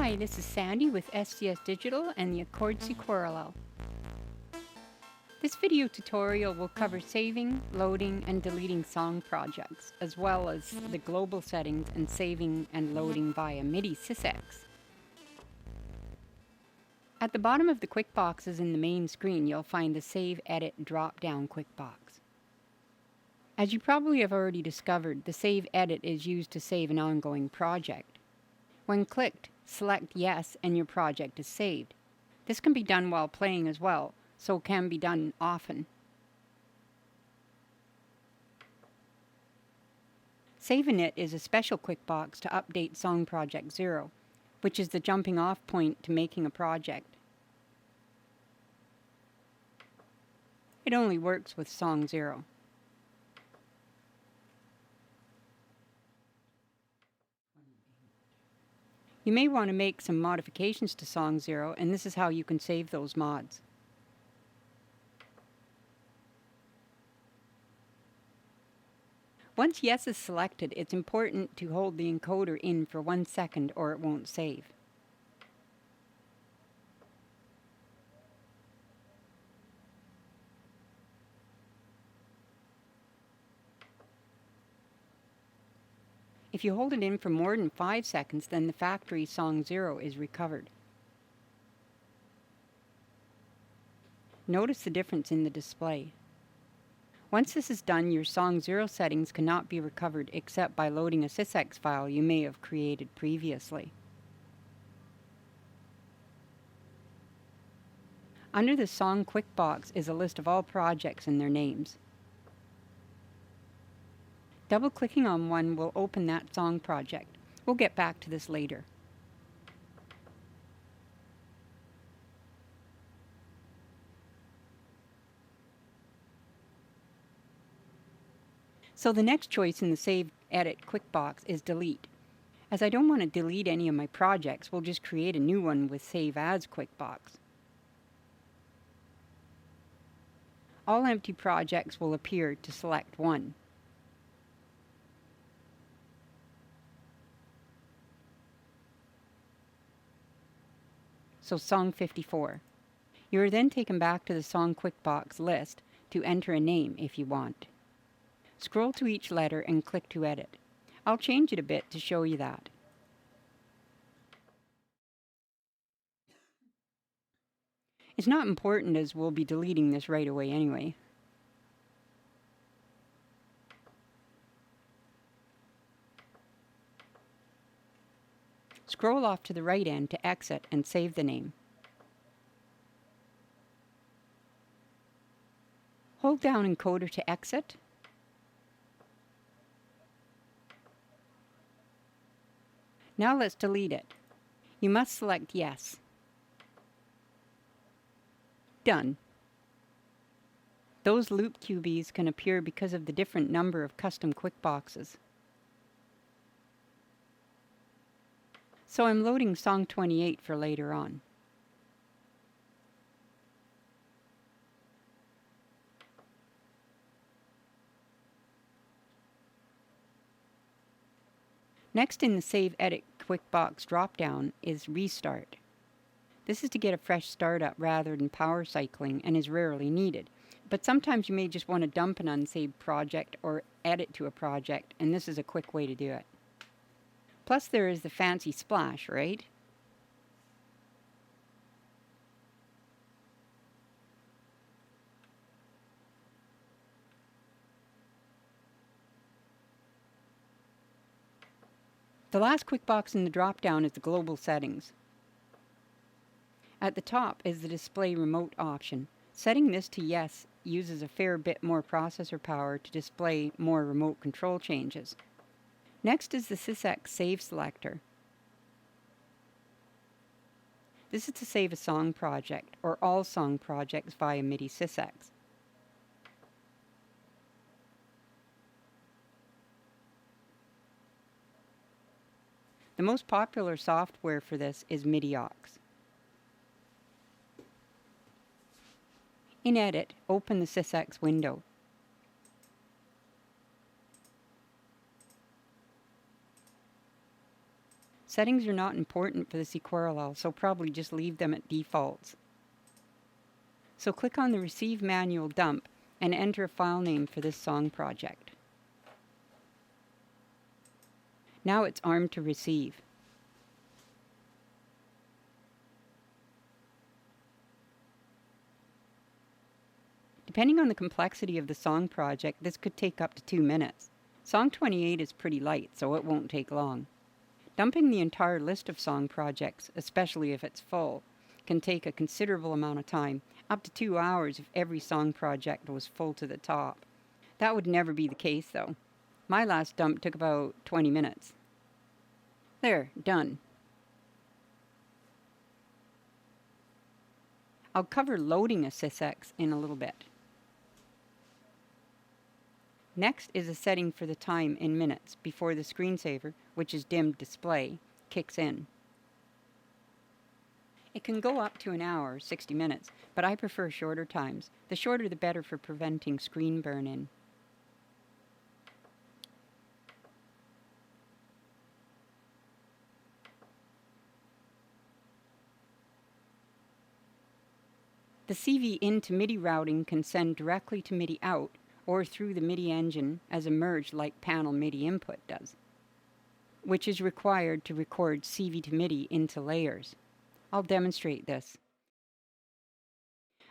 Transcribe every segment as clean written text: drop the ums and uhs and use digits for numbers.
Hi, this is Sandy with SCS Digital and the Accord Sequarallel. This video tutorial will cover saving, loading, and deleting song projects, as well as the global settings and saving and loading via MIDI sysex. At the bottom of the quick boxes in the main screen, you'll find the Save Edit drop-down quick box. As you probably have already discovered, the Save Edit is used to save an ongoing project. When clicked, select Yes and your project is saved. This can be done while playing as well, so can be done often. Save Init is a special quick box to update Song Project 0, which is the jumping off point to making a project. It only works with Song 0. You may want to make some modifications to Song 0, and this is how you can save those mods. Once Yes is selected, it's important to hold the encoder in for 1 second or it won't save. If you hold it in for more than 5 seconds, then the factory Song 0 is recovered. Notice the difference in the display. Once this is done, your Song 0 settings cannot be recovered except by loading a sysex file you may have created previously. Under the Song Quick box is a list of all projects and their names. Double-clicking on one will open that song project. We'll get back to this later. So the next choice in the Save Edit quick box is Delete. As I don't want to delete any of my projects, we'll just create a new one with Save As quick box. All empty projects will appear to select one. So Song 54. You are then taken back to the Song Quick Box list to enter a name if you want. Scroll to each letter and click to edit. I'll change it a bit to show you that. It's not important as we'll be deleting this right away anyway. Scroll off to the right end to exit and save the name. Hold down encoder to exit. Now let's delete it. You must select Yes. Done. Those loop QBs can appear because of the different number of custom quick boxes. So I'm loading Song 28 for later on. Next in the Save Edit quick box drop-down is Restart. This is to get a fresh startup rather than power cycling and is rarely needed. But sometimes you may just want to dump an unsaved project or edit to a project, and this is a quick way to do it. Plus there is the fancy splash, right? The last quick box in the drop-down is the global settings. At the top is the display remote option. Setting this to yes uses a fair bit more processor power to display more remote control changes. Next is the sysex save selector. This is to save a song project or all song projects via MIDI sysex. The most popular software for this is MIDIaux. In Edit, open the sysex window. Settings are not important for the Sequarallel, so probably just leave them at defaults. So click on the Receive Manual Dump and enter a file name for this song project. Now it's armed to receive. Depending on the complexity of the song project, this could take up to 2 minutes. Song 28 is pretty light, so it won't take long. Dumping the entire list of song projects, especially if it's full, can take a considerable amount of time, up to 2 hours if every song project was full to the top. That would never be the case, though. My last dump took about 20 minutes. There, done. I'll cover loading a sysx in a little bit. Next is a setting for the time in minutes before the screensaver, which is dimmed display, kicks in. It can go up to an hour, 60 minutes, but I prefer shorter times. The shorter the better for preventing screen burn-in. The CV to MIDI routing can send directly to MIDI out or through the MIDI engine as a merge like panel MIDI input does, which is required to record CV2MIDI into layers. I'll demonstrate this.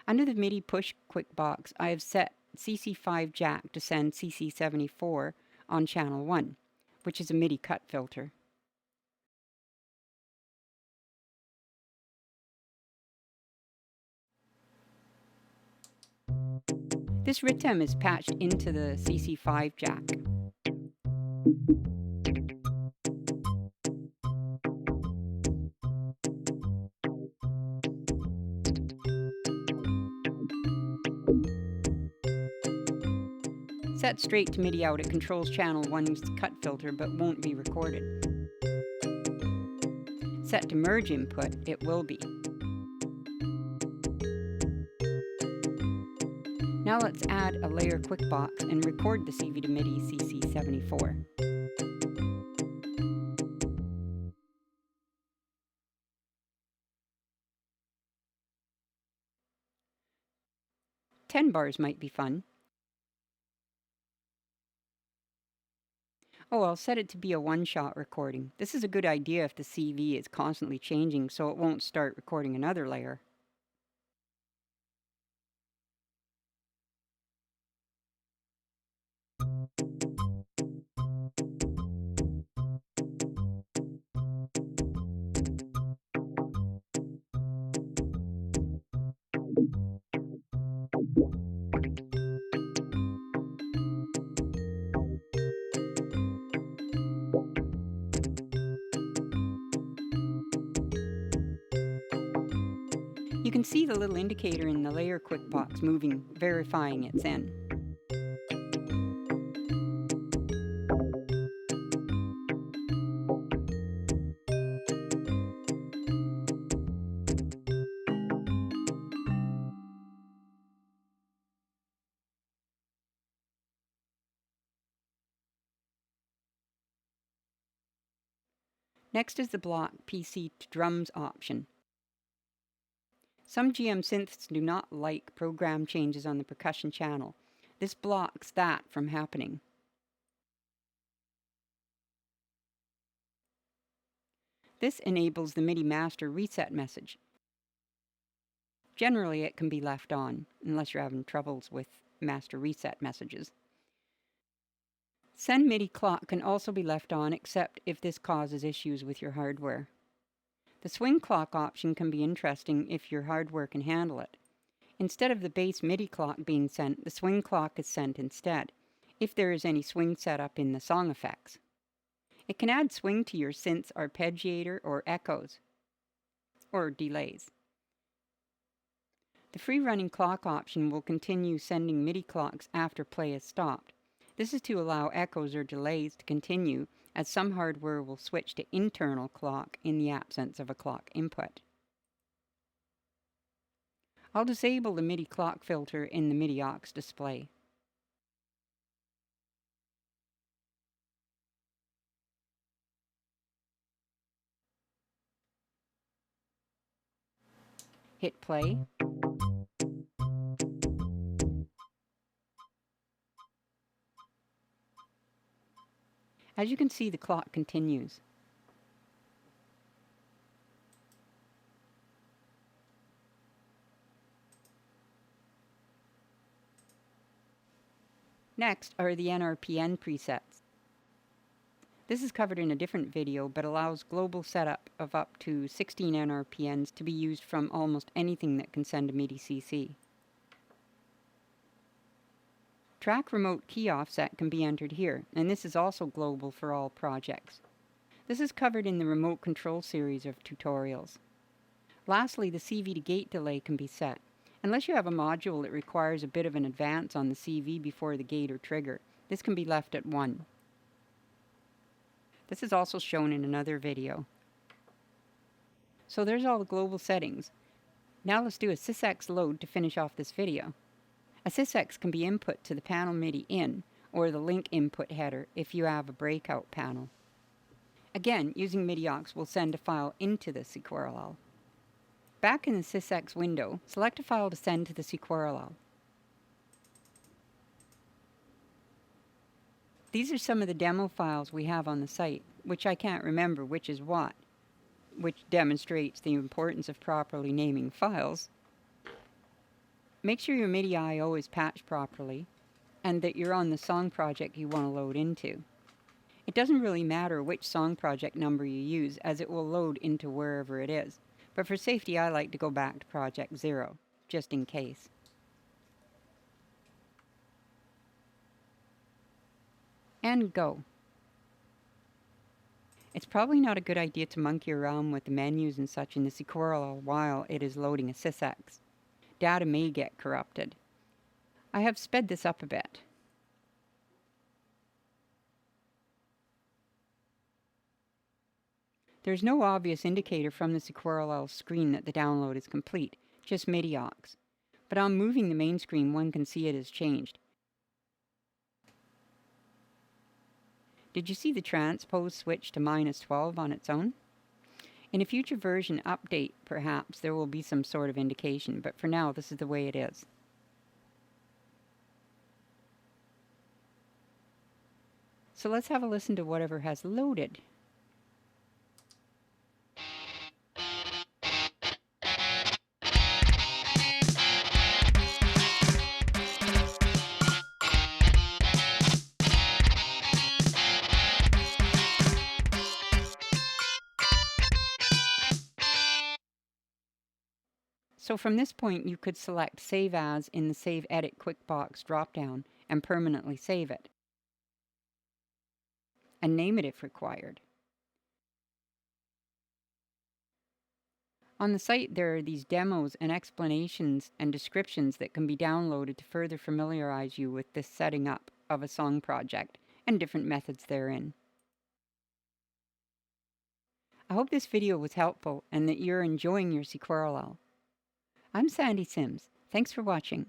Under the MIDI push quick box, I have set CC5 jack to send CC74 on channel 1, which is a MIDI cut filter. This rhythm is patched into the CC5 jack. Set straight to MIDI out, it controls channel 1's cut filter but won't be recorded. Set to merge input, it will be. Now let's add a layer quick box and record the CV2MIDI CC74. "10 bars might be fun. Oh, I'll set it to be a one-shot recording. This is a good idea if the CV is constantly changing, so it won't start recording another layer. You can see the little indicator in the layer quick box moving, verifying it's in. Next is the block PC to drums option. Some GM synths do not like program changes on the percussion channel. This blocks that from happening. This enables the MIDI master reset message. Generally, it can be left on, unless you're having troubles with master reset messages. Send MIDI clock can also be left on, except if this causes issues with your hardware. The swing clock option can be interesting if your hardware can handle it. Instead of the base MIDI clock being sent, the swing clock is sent instead, if there is any swing setup in the song effects. It can add swing to your synth's arpeggiator or echoes, or delays. The free-running clock option will continue sending MIDI clocks after play is stopped. This is to allow echoes or delays to continue, as some hardware will switch to internal clock in the absence of a clock input. I'll disable the MIDI clock filter in the MIDI aux display. Hit play. As you can see, the clock continues. Next are the NRPN presets. This is covered in a different video, but allows global setup of up to 16 NRPNs to be used from almost anything that can send a MIDI CC. Track remote key offset can be entered here, and this is also global for all projects. This is covered in the remote control series of tutorials. Lastly, the CV to gate delay can be set. Unless you have a module that requires a bit of an advance on the CV before the gate or trigger, this can be left at 1. This is also shown in another video. So there's all the global settings. Now let's do a sysx load to finish off this video. A sysx can be input to the panel MIDI in, or the link input header if you have a breakout panel. Again, using MIDI aux will send a file into the Sequarallel. Back in the sysx window, select a file to send to the Sequarallel. These are some of the demo files we have on the site, which I can't remember which is what, which demonstrates the importance of properly naming files. Make sure your MIDI I/O is patched properly, and that you're on the song project you want to load into. It doesn't really matter which song project number you use, as it will load into wherever it is. But for safety, I like to go back to project 0, just in case. And go. It's probably not a good idea to monkey around with the menus and such in the Sequarallel while it is loading a sysx. Data may get corrupted. I have sped this up a bit. There's no obvious indicator from the Sequarallel screen that the download is complete, just MIDI aux. But on moving the main screen, one can see it has changed. Did you see the transpose switch to -12 on its own? In a future version update, perhaps, there will be some sort of indication, but for now, this is the way it is. So let's have a listen to whatever has loaded. So from this point, you could select Save As in the Save Edit Quick Box dropdown and permanently save it, and name it if required. On the site, there are these demos and explanations and descriptions that can be downloaded to further familiarize you with this setting up of a song project and different methods therein. I hope this video was helpful and that you're enjoying your Sequarallel. I'm Sandy Sims. Thanks for watching.